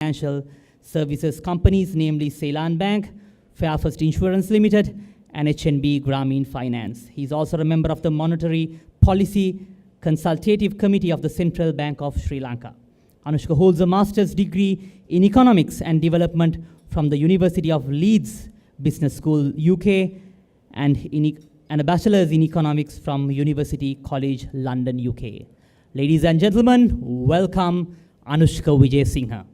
financial services companies, namely Ceylon Bank, Fairfirst Insurance Limited, and HNB Grameen Finance. He's also a member of the Monetary Policy Consultative Committee of the Central Bank of Sri Lanka. Anushka holds a master's degree in economics and development from the University of Leeds Business School, UK, and a bachelor's in economics from University College London, UK. Ladies and gentlemen, welcome Anushka Wijesinha.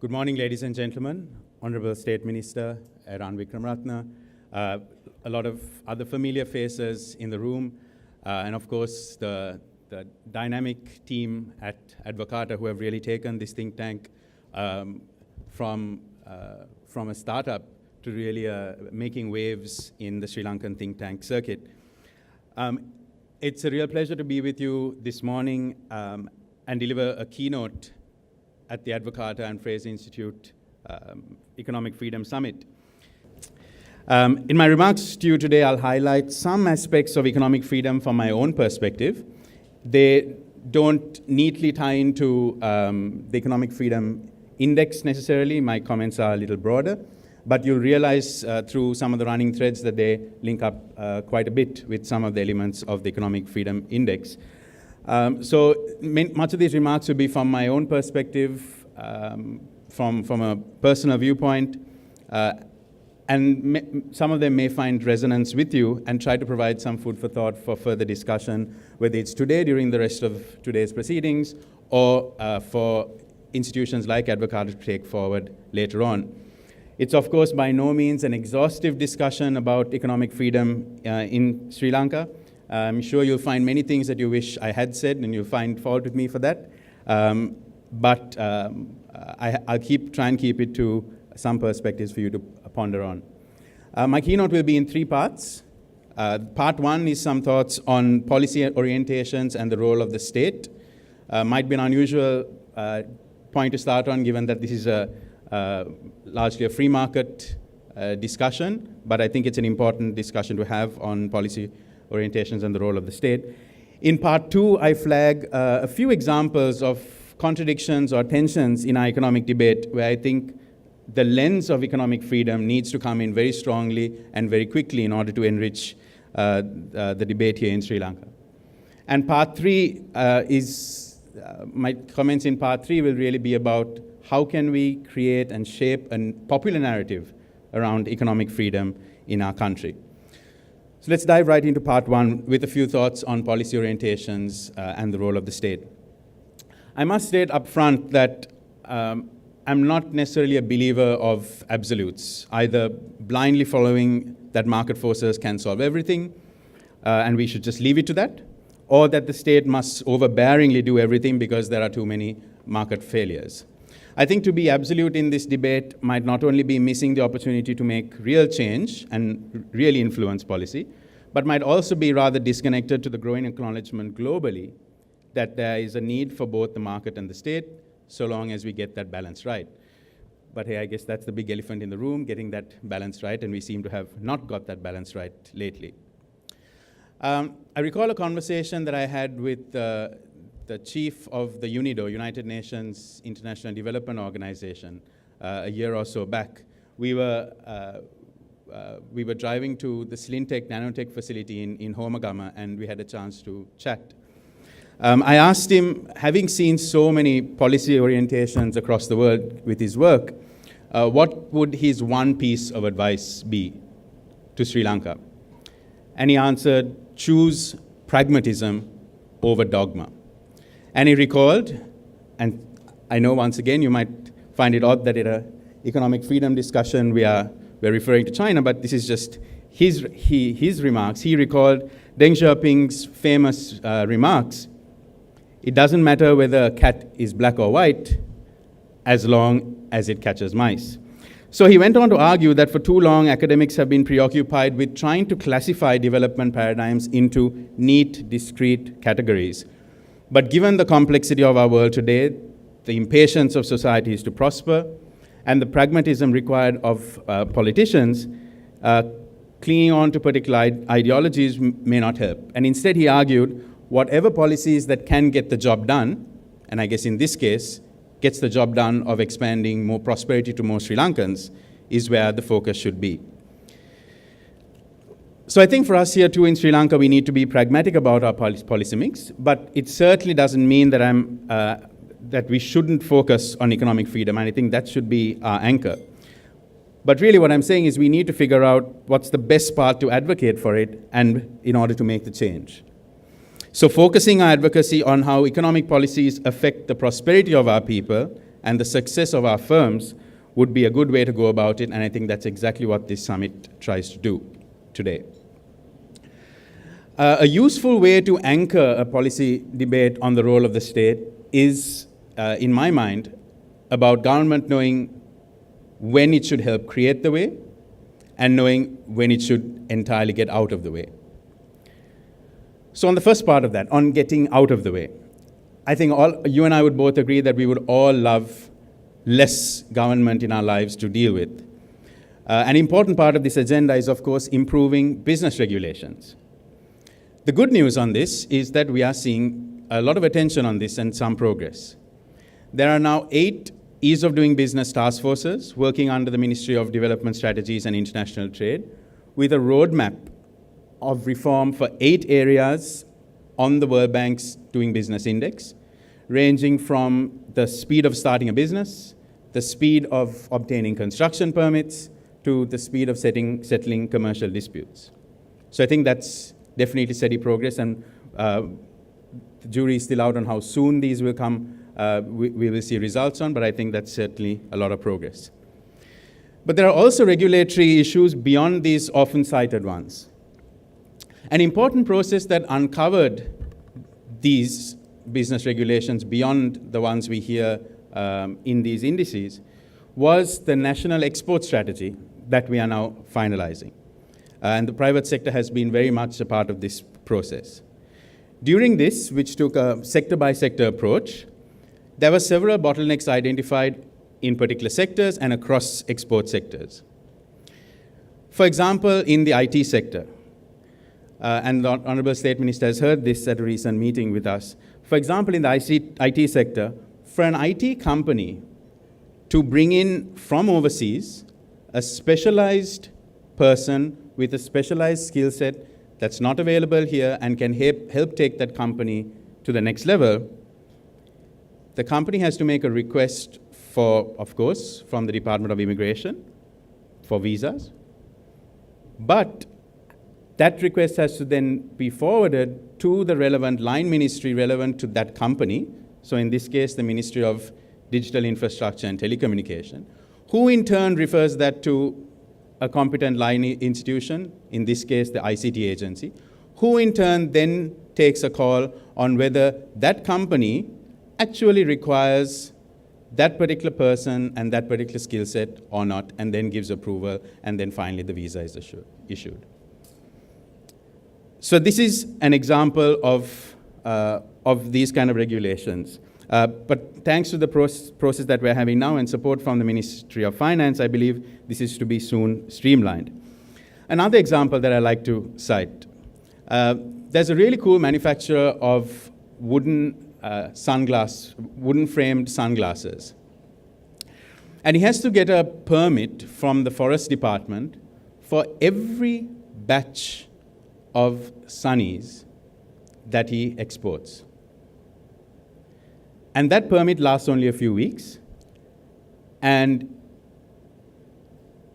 Good morning, ladies and gentlemen. Honorable State Minister Ran Wickramaratne, a lot of other familiar faces in the room, and of course the dynamic team at Advocata who have really taken this think tank from a startup to really making waves in the Sri Lankan think tank circuit. It's a real pleasure to be with you this morning and deliver a keynote at the Advocata and Fraser Institute Economic Freedom Summit. In my remarks to you today, I'll highlight some aspects of economic freedom from my own perspective. They don't neatly tie into the Economic Freedom Index necessarily. My comments are a little broader, but you'll realize through some of the running threads that they link up quite a bit with some of the elements of the Economic Freedom Index. So much of these remarks will be from my own perspective, from a personal viewpoint, and some of them may find resonance with you and try to provide some food for thought for further discussion, whether it's today during the rest of today's proceedings or for institutions like Advocata to take forward later on. It's of course by no means an exhaustive discussion about economic freedom in Sri Lanka. I'm sure you'll find many things that you wish I had said, and you'll find fault with me for that. But I'll try and keep it to some perspectives for you to ponder on. My keynote will be in three parts. Part one is some thoughts on policy orientations and the role of the state. Might be an unusual point to start on, given that this is largely a free market discussion, but I think it's an important discussion to have on policy orientations and the role of the state. In part two, I flag a few examples of contradictions or tensions in our economic debate where I think the lens of economic freedom needs to come in very strongly and very quickly in order to enrich the debate here in Sri Lanka. And part three my comments in part three will really be about how can we create and shape a popular narrative around economic freedom in our country. So let's dive right into part one with a few thoughts on policy orientations and the role of the state. I must state up front that I'm not necessarily a believer of absolutes, either blindly following that market forces can solve everything and we should just leave it to that, or that the state must overbearingly do everything because there are too many market failures. I think to be absolute in this debate might not only be missing the opportunity to make real change and really influence policy, but might also be rather disconnected to the growing acknowledgement globally that there is a need for both the market and the state, so long as we get that balance right. But hey, I guess that's the big elephant in the room, getting that balance right, and we seem to have not got that balance right lately. I recall a conversation that I had with the chief of the UNIDO, United Nations International Development Organization, a year or so back. We were driving to the Slintech nanotech facility in Homagama, and we had a chance to chat. I asked him, having seen so many policy orientations across the world with his work, what would his one piece of advice be to Sri Lanka? And he answered, choose pragmatism over dogma. And he recalled, and I know once again you might find it odd that in an economic freedom discussion we're referring to China, but this is just his remarks. He recalled Deng Xiaoping's famous remarks, it doesn't matter whether a cat is black or white as long as it catches mice. So he went on to argue that for too long academics have been preoccupied with trying to classify development paradigms into neat, discrete categories. But given the complexity of our world today, the impatience of societies to prosper, and the pragmatism required of politicians, clinging on to particular ideologies may not help. And instead he argued, whatever policies that can get the job done, and I guess in this case, gets the job done of expanding more prosperity to more Sri Lankans, is where the focus should be. So I think for us here too in Sri Lanka, we need to be pragmatic about our policy mix, but it certainly doesn't mean that that we shouldn't focus on economic freedom, and I think that should be our anchor. But really what I'm saying is we need to figure out what's the best path to advocate for it and in order to make the change. So focusing our advocacy on how economic policies affect the prosperity of our people and the success of our firms would be a good way to go about it, and I think that's exactly what this summit tries to do today. A useful way to anchor a policy debate on the role of the state is, in my mind, about government knowing when it should help create the way and knowing when it should entirely get out of the way. So on the first part of that, on getting out of the way, I think you and I would both agree that we would all love less government in our lives to deal with. An important part of this agenda is, of course, improving business regulations. The good news on this is that we are seeing a lot of attention on this and some progress. There are now 8 ease of doing business task forces working under the Ministry of Development Strategies and International Trade with a roadmap of reform for 8 areas on the World Bank's Doing Business Index, ranging from the speed of starting a business, the speed of obtaining construction permits, to the speed of settling commercial disputes. So I think that's definitely steady progress, and the jury is still out on how soon these will come. We will see results on, but I think that's certainly a lot of progress. But there are also regulatory issues beyond these often cited ones. An important process that uncovered these business regulations beyond the ones we hear in these indices was the national export strategy that we are now finalizing. And the private sector has been very much a part of this process. During this, which took a sector-by-sector approach, there were several bottlenecks identified in particular sectors and across export sectors. For example, in the IT sector, and the Honorable State Minister has heard this at a recent meeting with us. For example, in the IT sector, for an IT company to bring in from overseas a specialized person with a specialized skill set that's not available here and can help take that company to the next level, the company has to make a request for, of course, from the Department of Immigration for visas. But that request has to then be forwarded to the relevant line ministry relevant to that company. So in this case, the Ministry of Digital Infrastructure and Telecommunication, who in turn refers that to a competent line institution, in this case, the ICT agency, who in turn then takes a call on whether that company actually requires that particular person and that particular skill set or not, and then gives approval, and then finally the visa is issued. So this is an example of these kind of regulations. But thanks to the process that we're having now and support from the Ministry of Finance, I believe this is to be soon streamlined. Another example that I like to cite, there's a really cool manufacturer of wooden framed sunglasses. And he has to get a permit from the Forest Department for every batch of sunnies that he exports. And that permit lasts only a few weeks. And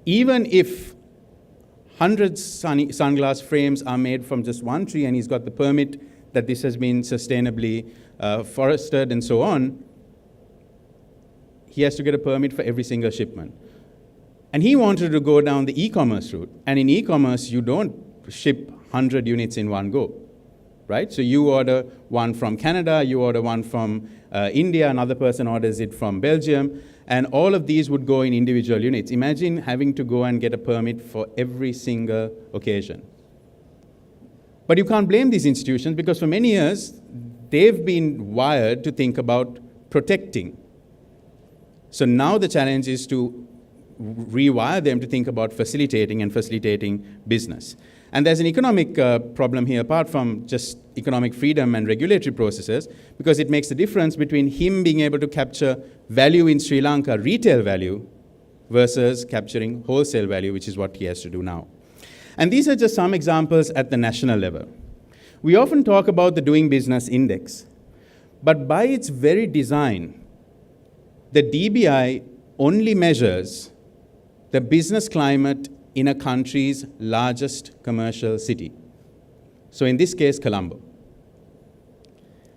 even if hundreds sunglass frames are made from just one tree and he's got the permit that this has been sustainably forested and so on, he has to get a permit for every single shipment. And he wanted to go down the e-commerce route. And in e-commerce, you don't ship 100 units in one go, right? So you order one from Canada, you order one from India, another person orders it from Belgium, and all of these would go in individual units. Imagine having to go and get a permit for every single occasion. But you can't blame these institutions because for many years, they've been wired to think about protecting So now the challenge is to rewire them to think about facilitating business. And there's an economic problem here, apart from just economic freedom and regulatory processes, because it makes a difference between him being able to capture value in Sri Lanka, retail value, versus capturing wholesale value, which is what he has to do now. And these are just some examples at the national level. We often talk about the Doing Business Index, but by its very design, the DBI only measures the business climate in a country's largest commercial city. So in this case, Colombo.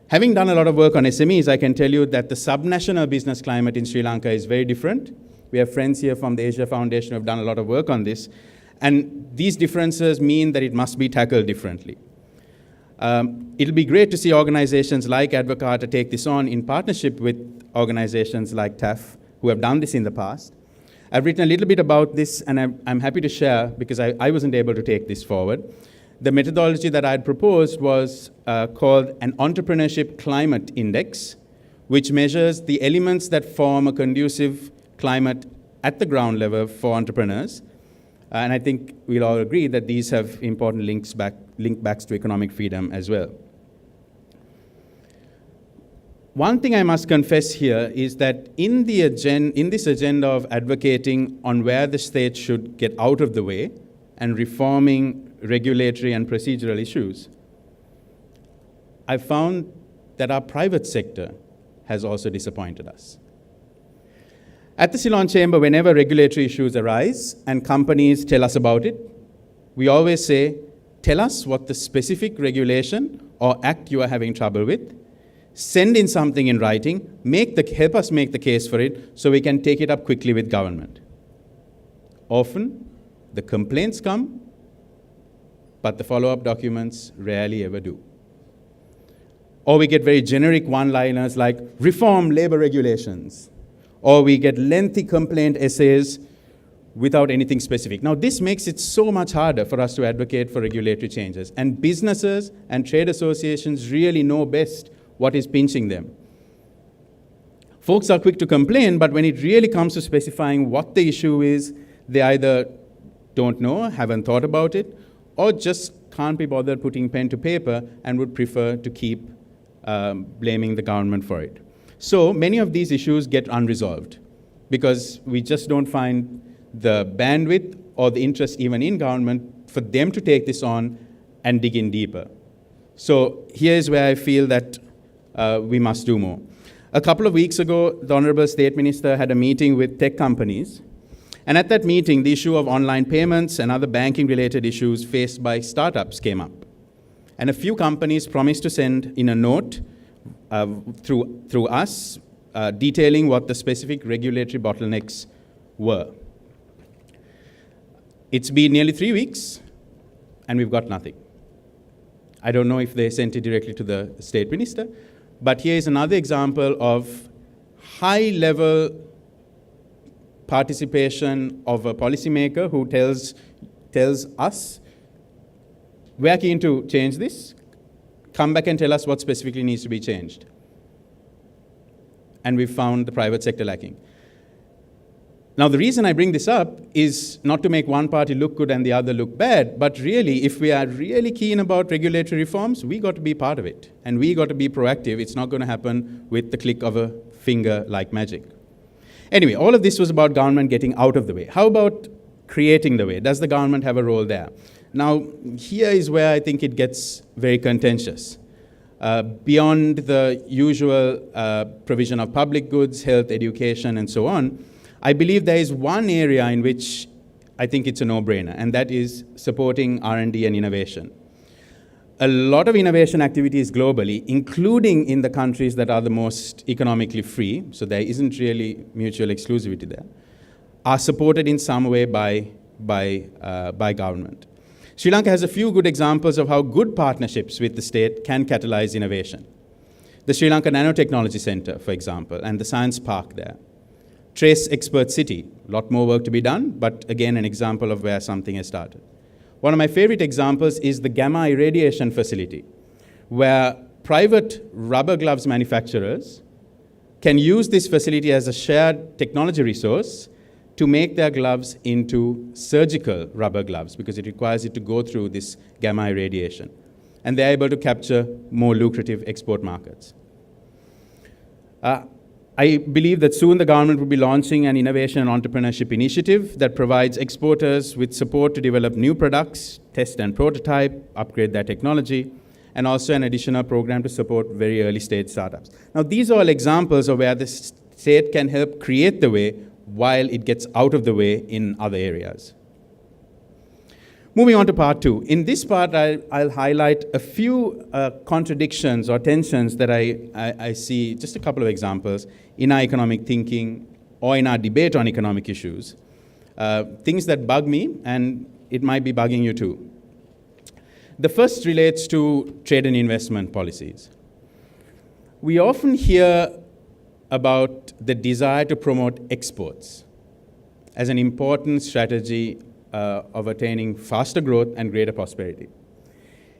Having done a lot of work on SMEs, I can tell you that the subnational business climate in Sri Lanka is very different. We have friends here from the Asia Foundation who have done a lot of work on this. And these differences mean that it must be tackled differently. It'll be great to see organizations like Advocata take this on in partnership with organizations like TAF, who have done this in the past. I've written a little bit about this, and I'm happy to share, because I wasn't able to take this forward. The methodology that I had proposed was called an Entrepreneurship Climate Index, which measures the elements that form a conducive climate at the ground level for entrepreneurs. And I think we'll all agree that these have important link backs to economic freedom as well. One thing I must confess here is that in this agenda of advocating on where the state should get out of the way and reforming regulatory and procedural issues, I found that our private sector has also disappointed us. At the Ceylon Chamber, whenever regulatory issues arise and companies tell us about it, we always say, tell us what the specific regulation or act you are having trouble with, send in something in writing, help us make the case for it so we can take it up quickly with government. Often, the complaints come, but the follow-up documents rarely ever do. Or we get very generic one-liners like, reform labor regulations. Or we get lengthy complaint essays without anything specific. Now, this makes it so much harder for us to advocate for regulatory changes. And businesses and trade associations really know best what is pinching them. Folks are quick to complain, but when it really comes to specifying what the issue is, they either don't know, haven't thought about it, or just can't be bothered putting pen to paper and would prefer to keep blaming the government for it. So many of these issues get unresolved because we just don't find the bandwidth or the interest even in government for them to take this on and dig in deeper. So here's where I feel that we must do more. A couple of weeks ago, the Honorable State Minister had a meeting with tech companies. And at that meeting, the issue of online payments and other banking-related issues faced by startups came up. And a few companies promised to send in a note through us, detailing what the specific regulatory bottlenecks were. It's been nearly 3 weeks, and we've got nothing. I don't know if they sent it directly to the State Minister, but here is another example of high-level participation of a policymaker who tells us, we're keen to change this, come back and tell us what specifically needs to be changed. And we've found the private sector lacking. Now, the reason I bring this up is not to make one party look good and the other look bad, but really, if we are really keen about regulatory reforms, we got to be part of it. And we got to be proactive. It's not going to happen with the click of a finger like magic. Anyway, all of this was about government getting out of the way. How about creating the way? Does the government have a role there? Now, here is where I think it gets very contentious. Beyond the usual provision of public goods, health, education, and so on, I believe there is one area in which I think it's a no-brainer, and that is supporting R&D and innovation. A lot of innovation activities globally, including in the countries that are the most economically free, so there isn't really mutual exclusivity there, are supported in some way by government. Sri Lanka has a few good examples of how good partnerships with the state can catalyze innovation. The Sri Lanka Nanotechnology Center, for example, and the Science Park there. Trace Expert City, a lot more work to be done, but again, an example of where something has started. One of my favorite examples is the gamma irradiation facility, where private rubber gloves manufacturers can use this facility as a shared technology resource to make their gloves into surgical rubber gloves because it requires it to go through this gamma irradiation. And they're able to capture more lucrative export markets. I believe that soon the government will be launching an innovation and entrepreneurship initiative that provides exporters with support to develop new products, test and prototype, upgrade their technology, and also an additional program to support very early stage startups. Now, these are all examples of where the state can help create the way while it gets out of the way in other areas. Moving on to part two. In this part, I'll highlight a few contradictions or tensions that I see, just a couple of examples, in our economic thinking or in our debate on economic issues. Things that bug me, and it might be bugging you too. The first relates to trade and investment policies. We often hear about the desire to promote exports as an important strategy of attaining faster growth and greater prosperity.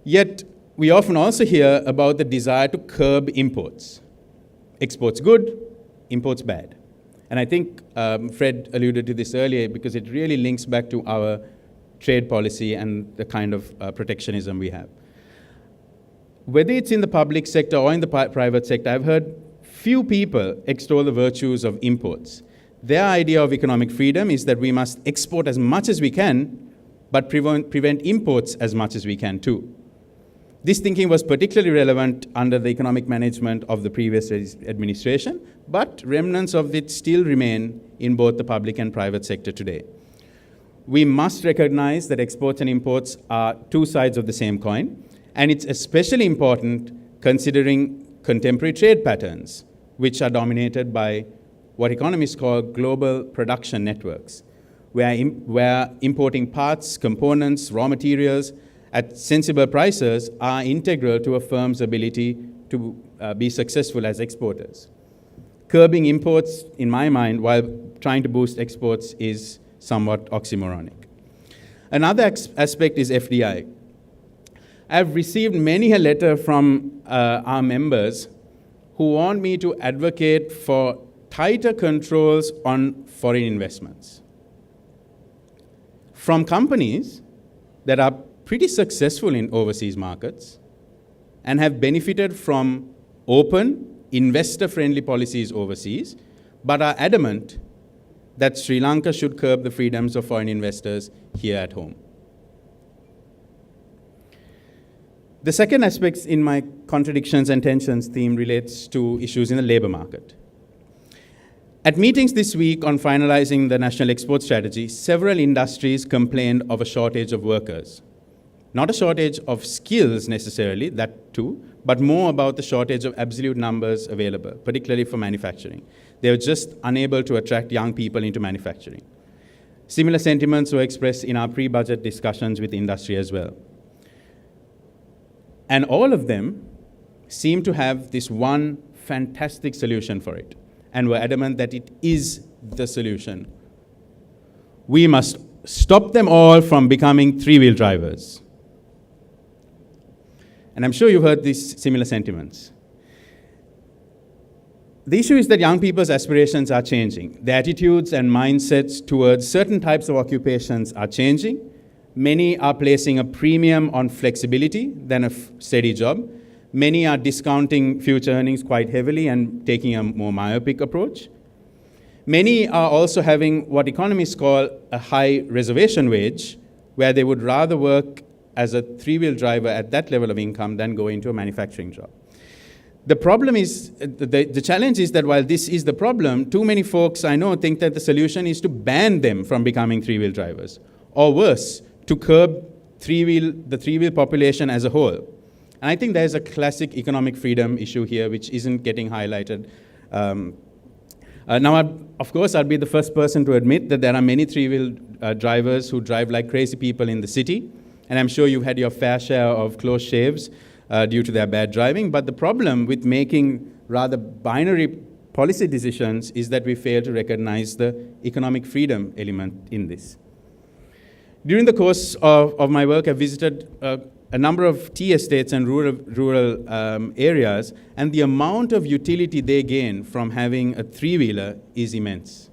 Yet, we often also hear about the desire to curb imports. Exports good, imports bad. And I think Fred alluded to this earlier because it really links back to our trade policy and the kind of protectionism we have. Whether it's in the public sector or in the private sector, I've heard few people extol the virtues of imports. Their idea of economic freedom is that we must export as much as we can, but prevent imports as much as we can too. This thinking was particularly relevant under the economic management of the previous administration, but remnants of it still remain in both the public and private sector today. We must recognize that exports and imports are two sides of the same coin, and it's especially important considering contemporary trade patterns, which are dominated by what economists call global production networks, where importing parts, components, raw materials at sensible prices are integral to a firm's ability to be successful as exporters. Curbing imports, in my mind, while trying to boost exports is somewhat oxymoronic. Another aspect is FDI. I've received many a letter from our members who want me to advocate for tighter controls on foreign investments from companies that are pretty successful in overseas markets and have benefited from open, investor-friendly policies overseas, but are adamant that Sri Lanka should curb the freedoms of foreign investors here at home. The second aspect in my contradictions and tensions theme relates to issues in the labor market. At meetings this week on finalizing the national export strategy, several industries complained of a shortage of workers. Not a shortage of skills necessarily, that too, but more about the shortage of absolute numbers available, particularly for manufacturing. They were just unable to attract young people into manufacturing. Similar sentiments were expressed in our pre-budget discussions with industry as well. And all of them seem to have this one fantastic solution for it, and were adamant that it is the solution. We must stop them all from becoming three-wheel drivers. And I'm sure you've heard these similar sentiments. The issue is that young people's aspirations are changing. Their attitudes and mindsets towards certain types of occupations are changing. Many are placing a premium on flexibility than a steady job. Many are discounting future earnings quite heavily and taking a more myopic approach. Many are also having what economists call a high reservation wage, where they would rather work as a three-wheel driver at that level of income than go into a manufacturing job. The problem is, the challenge is that while this is the problem, too many folks I know think that the solution is to ban them from becoming three-wheel drivers, or worse, to curb the three-wheel population as a whole. And I think there's a classic economic freedom issue here which isn't getting highlighted. Now, of course, I'll be the first person to admit that there are many three-wheel drivers who drive like crazy people in the city, and I'm sure you've had your fair share of close shaves due to their bad driving. But the problem with making rather binary policy decisions is that we fail to recognize the economic freedom element in this. During the course of my work, I visited a number of tea estates and rural areas, and the amount of utility they gain from having a three-wheeler is immense.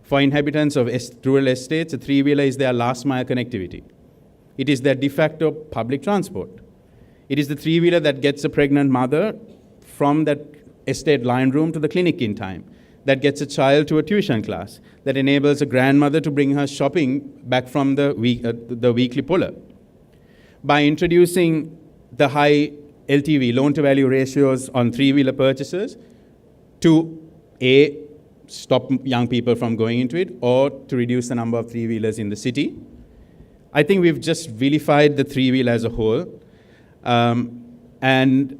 For inhabitants of rural estates, a three-wheeler is their last-mile connectivity. It is their de facto public transport. It is the three-wheeler that gets a pregnant mother from that estate line room to the clinic in time, that gets a child to a tuition class, that enables a grandmother to bring her shopping back from the weekly puller. By introducing the high LTV, loan-to-value ratios on three-wheeler purchases to stop young people from going into it, or to reduce the number of three-wheelers in the city, I think we've just vilified the three-wheeler as a whole. And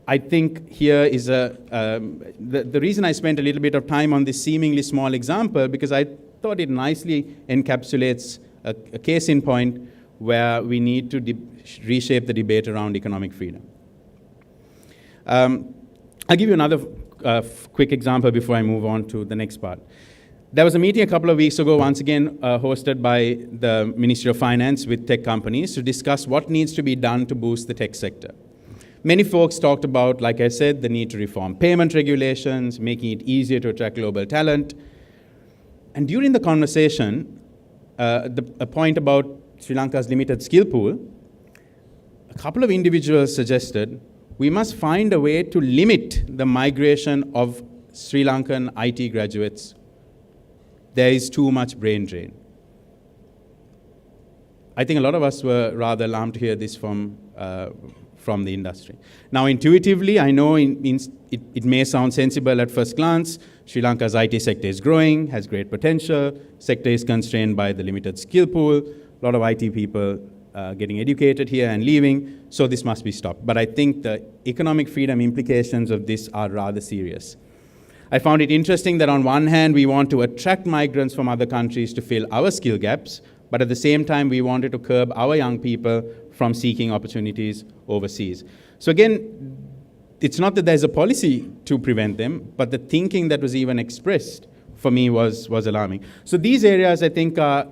I think here is the reason I spent a little bit of time on this seemingly small example, because I thought it nicely encapsulates a case in point where we need to reshape the debate around economic freedom. I'll give you another quick example before I move on to the next part. There was a meeting a couple of weeks ago, once again hosted by the Ministry of Finance with tech companies, to discuss what needs to be done to boost the tech sector. Many folks talked about, like I said, the need to reform payment regulations, making it easier to attract global talent. And during the conversation, a point about Sri Lanka's limited skill pool, a couple of individuals suggested we must find a way to limit the migration of Sri Lankan IT graduates. There is too much brain drain. I think a lot of us were rather alarmed to hear this from the industry. Now, intuitively, I know it may sound sensible at first glance. Sri Lanka's IT sector is growing, has great potential. Sector is constrained by the limited skill pool. A lot of IT people getting educated here and leaving, so this must be stopped. But I think the economic freedom implications of this are rather serious. I found it interesting that on one hand, we want to attract migrants from other countries to fill our skill gaps, but at the same time, we wanted to curb our young people from seeking opportunities overseas. So again, it's not that there's a policy to prevent them, but the thinking that was even expressed for me was alarming. So these areas, I think, are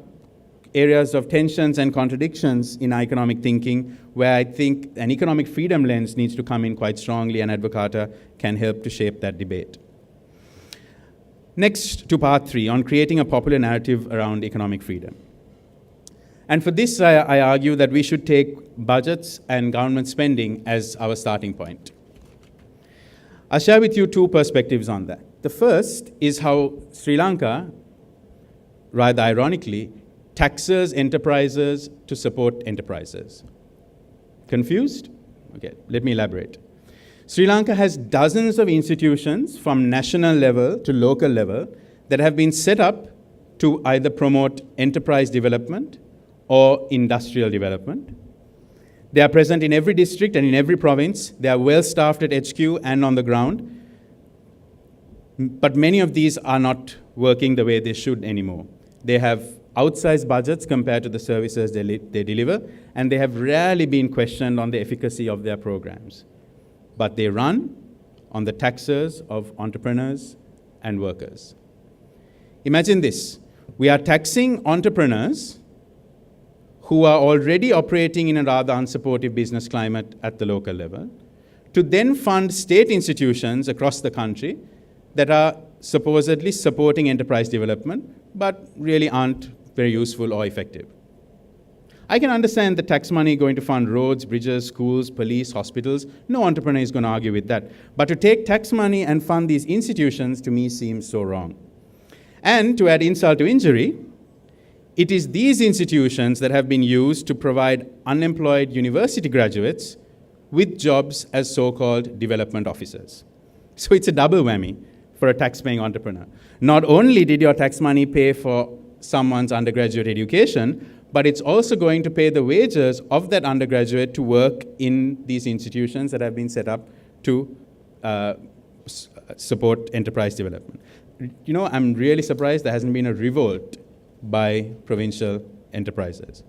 areas of tensions and contradictions in our economic thinking, where I think an economic freedom lens needs to come in quite strongly, and Advocata can help to shape that debate. Next to part 3, on creating a popular narrative around economic freedom. And for this, I argue that we should take budgets and government spending as our starting point. I'll share with you 2 perspectives on that. The first is how Sri Lanka, rather ironically, taxes enterprises to support enterprises. Confused? Okay, let me elaborate. Sri Lanka has dozens of institutions from national level to local level that have been set up to either promote enterprise development or industrial development. They are present in every district and in every province. They are well staffed at HQ and on the ground. But many of these are not working the way they should anymore. They have outsized budgets compared to the services they deliver, and they have rarely been questioned on the efficacy of their programs. But they run on the taxes of entrepreneurs and workers. Imagine this. We are taxing entrepreneurs who are already operating in a rather unsupportive business climate at the local level, to then fund state institutions across the country that are supposedly supporting enterprise development, but really aren't very useful or effective. I can understand the tax money going to fund roads, bridges, schools, police, hospitals. No entrepreneur is going to argue with that. But to take tax money and fund these institutions, to me, seems so wrong. And to add insult to injury, it is these institutions that have been used to provide unemployed university graduates with jobs as so-called development officers. So it's a double whammy for a tax-paying entrepreneur. Not only did your tax money pay for someone's undergraduate education, but it's also going to pay the wages of that undergraduate to work in these institutions that have been set up to support enterprise development. You know, I'm really surprised there hasn't been a revolt by provincial enterprises.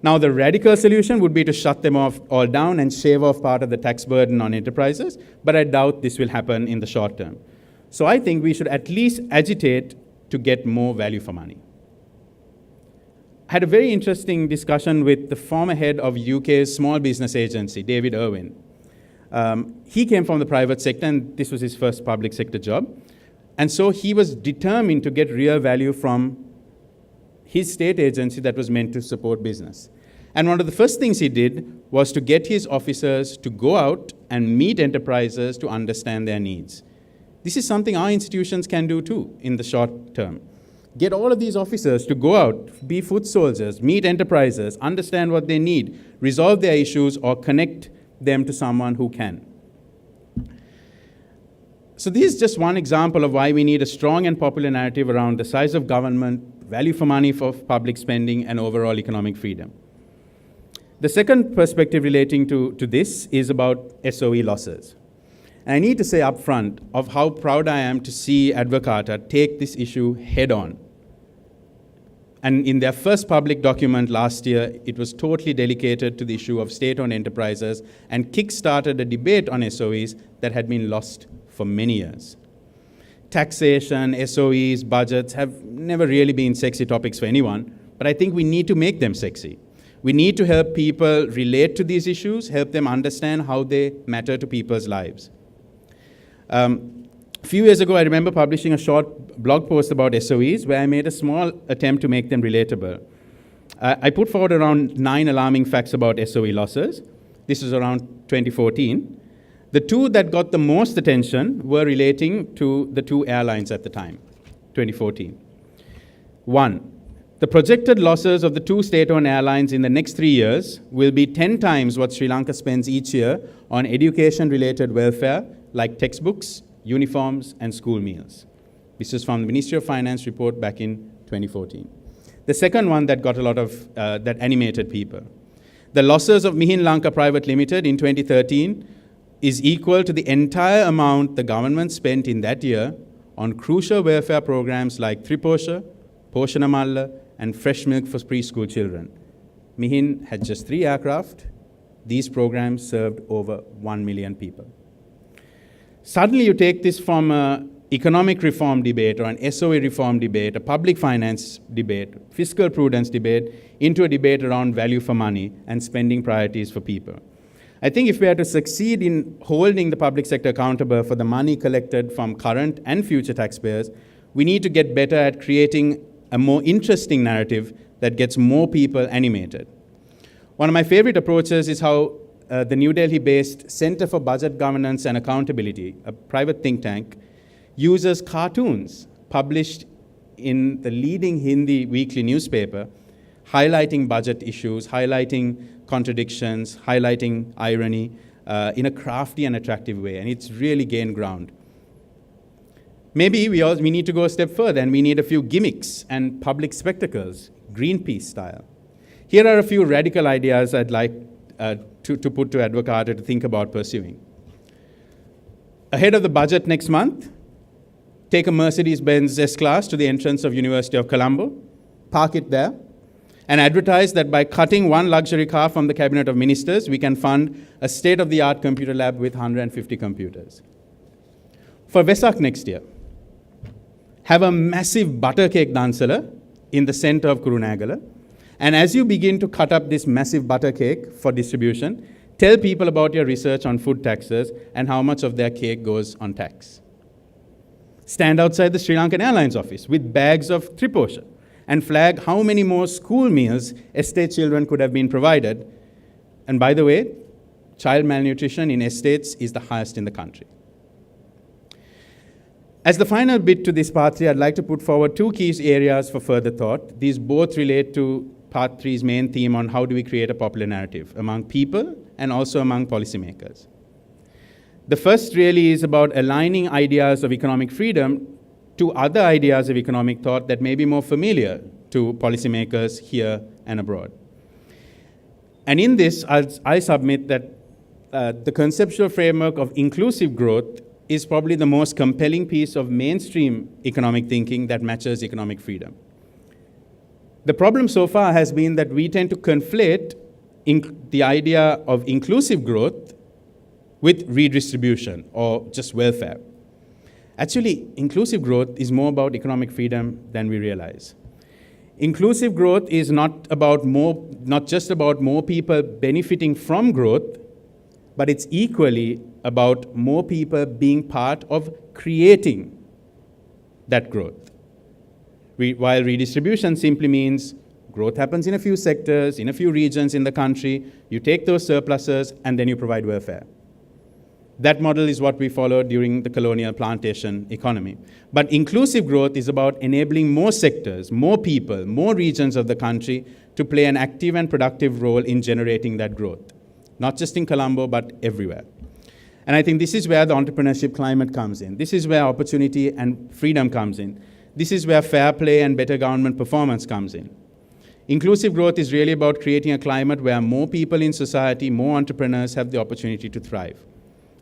Now, the radical solution would be to shut them off all down and shave off part of the tax burden on enterprises, but I doubt this will happen in the short term. So I think we should at least agitate to get more value for money. had a very interesting discussion with the former head of UK's small business agency, David Irwin. He came from the private sector, and this was his first public sector job. And so he was determined to get real value from his state agency that was meant to support business. And one of the first things he did was to get his officers to go out and meet enterprises to understand their needs. This is something our institutions can do too in the short term. Get all of these officers to go out, be foot soldiers, meet enterprises, understand what they need, resolve their issues, or connect them to someone who can. So this is just one example of why we need a strong and popular narrative around the size of government, value for money for public spending, and overall economic freedom. The second perspective relating to this is about SOE losses. And I need to say up front of how proud I am to see Advocata take this issue head on. And in their first public document last year, it was totally dedicated to the issue of state-owned enterprises and kick-started a debate on SOEs that had been lost for many years. Taxation, SOEs, budgets have never really been sexy topics for anyone, but I think we need to make them sexy. We need to help people relate to these issues, help them understand how they matter to people's lives. A few years ago, I remember publishing a short blog post about SOEs where I made a small attempt to make them relatable. I put forward around 9 alarming facts about SOE losses. This was around 2014. The 2 that got the most attention were relating to the 2 airlines at the time, 2014. 1, the projected losses of the 2 state-owned airlines in the next 3 years will be 10 times what Sri Lanka spends each year on education-related welfare like textbooks, uniforms, and school meals. This is from the Ministry of Finance report back in 2014. The second one that got a lot of, that animated people. The losses of Mihin Lanka Private Limited in 2013 is equal to the entire amount the government spent in that year on crucial welfare programs like Triposha, Poshana Malla, and fresh milk for preschool children. Mihin had just 3 aircraft. These programs served over 1 million people. Suddenly you take this from an economic reform debate or an SOE reform debate, a public finance debate, fiscal prudence debate, into a debate around value for money and spending priorities for people. I think if we are to succeed in holding the public sector accountable for the money collected from current and future taxpayers, we need to get better at creating a more interesting narrative that gets more people animated. One of my favorite approaches is how the New Delhi-based Center for Budget Governance and Accountability, a private think tank, uses cartoons published in the leading Hindi weekly newspaper, highlighting budget issues, highlighting contradictions, highlighting irony in a crafty and attractive way, and it's really gained ground. Maybe we need to go a step further, and we need a few gimmicks and public spectacles, Greenpeace style. Here are a few radical ideas I'd like to put to Advocata to think about pursuing. Ahead of the budget next month, take a Mercedes-Benz S-Class to the entrance of University of Colombo, park it there, and advertise that by cutting 1 luxury car from the Cabinet of Ministers, we can fund a state-of-the-art computer lab with 150 computers. For Vesak next year, have a massive butter cake dansala in the center of Kurunagala. And as you begin to cut up this massive butter cake for distribution, tell people about your research on food taxes and how much of their cake goes on tax. Stand outside the Sri Lankan Airlines office with bags of Triposha and flag how many more school meals estate children could have been provided. And by the way, child malnutrition in estates is the highest in the country. As the final bit to this part 3, I'd like to put forward 2 key areas for further thought. These both relate to part 3's main theme on how do we create a popular narrative among people and also among policymakers. The first really is about aligning ideas of economic freedom to other ideas of economic thought that may be more familiar to policymakers here and abroad. And in this, I submit that the conceptual framework of inclusive growth is probably the most compelling piece of mainstream economic thinking that matches economic freedom. The problem so far has been that we tend to conflate the idea of inclusive growth with redistribution or just welfare. Actually, inclusive growth is more about economic freedom than we realize. Inclusive growth is not just about more people benefiting from growth, but it's equally about more people being part of creating that growth. While redistribution simply means growth happens in a few sectors, in a few regions in the country, you take those surpluses and then you provide welfare. That model is what we followed during the colonial plantation economy. But inclusive growth is about enabling more sectors, more people, more regions of the country to play an active and productive role in generating that growth, not just in Colombo, but everywhere. And I think this is where the entrepreneurship climate comes in. This is where opportunity and freedom comes in. This is where fair play and better government performance comes in. Inclusive growth is really about creating a climate where more people in society, more entrepreneurs have the opportunity to thrive,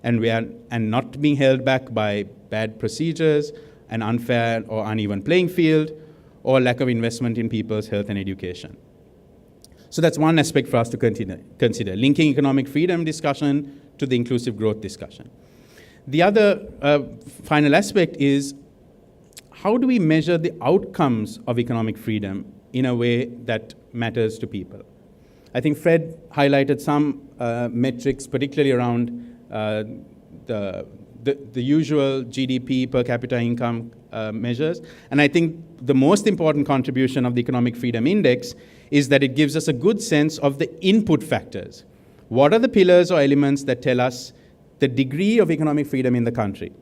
and not being held back by bad procedures, an unfair or uneven playing field, or lack of investment in people's health and education. So that's one aspect for us to consider, linking economic freedom discussion to the inclusive growth discussion. The other final aspect is, how do we measure the outcomes of economic freedom in a way that matters to people? I think Fred highlighted some metrics, particularly around the usual GDP per capita income measures. And I think the most important contribution of the Economic Freedom Index is that it gives us a good sense of the input factors. What are the pillars or elements that tell us the degree of economic freedom in the country?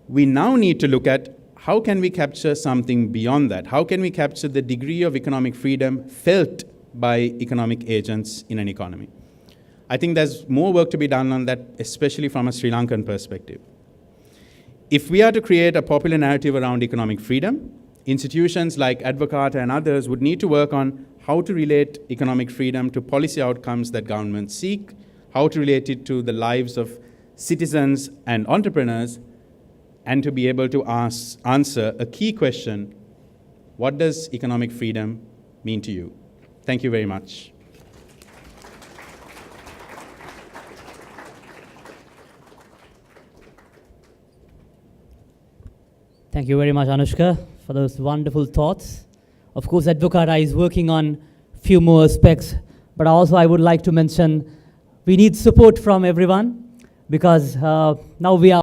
We now need to look at how can we capture something beyond that? How can we capture the degree of economic freedom felt by economic agents in an economy? I think there's more work to be done on that, especially from a Sri Lankan perspective. If we are to create a popular narrative around economic freedom, institutions like Advocata and others would need to work on how to relate economic freedom to policy outcomes that governments seek, how to relate it to the lives of citizens and entrepreneurs, and to be able to answer a key question: what does economic freedom mean to you? Thank you very much. Thank you very much, Anushka, for those wonderful thoughts. Of course, Advocata is working on few more aspects, but also I would like to mention we need support from everyone, because now we are